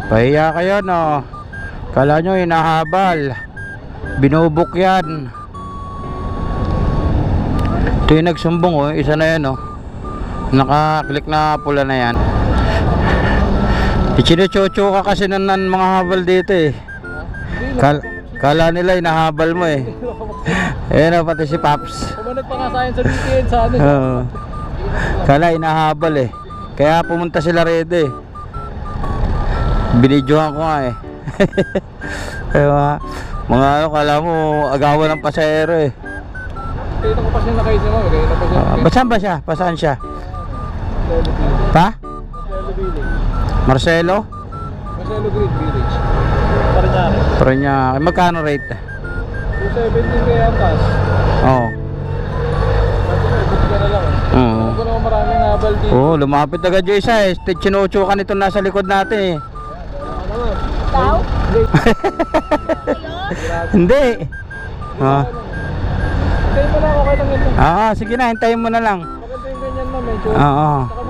Pahiya kayo, no? Kala nyo hinahabal. Binubok yan. Ito yung nagsumbong, oh. Isa na yan, oh. Naka-click na pula na yan. Ichinuchocho ka kasi ng mga habal dito, eh. Kala nila hinahabal mo, eh. Ayan, oh, pati si Paps. Pumunod pa nga sa akin sa weekend sa ano. Kala hinahabal, eh. Kaya pumunta sila rito, eh. Binidyohan ko nga, eh. Mga ano, kala mo agawan ng pasahero, eh. Dito ko pa siya nakaisip mo, kaya na pa siya. Basaan ba siya? Basaan siya? Pa? Marcelo? Marcelo Green Village. Paranaque. Paranaque. Magkano rate? 270 kaya cash. Oo. Buti ka na lang. Oo. Ako naman maraming habal dito. Oo, lumapit agad yung isa, eh. Chinucho ka nito nasa likod natin, eh. Ikaw? Hindi. Hintayin mo lang, okay lang yun. Sige na, hintayin mo na lang. Maganda yung ganyan na medyo. Oo. Saka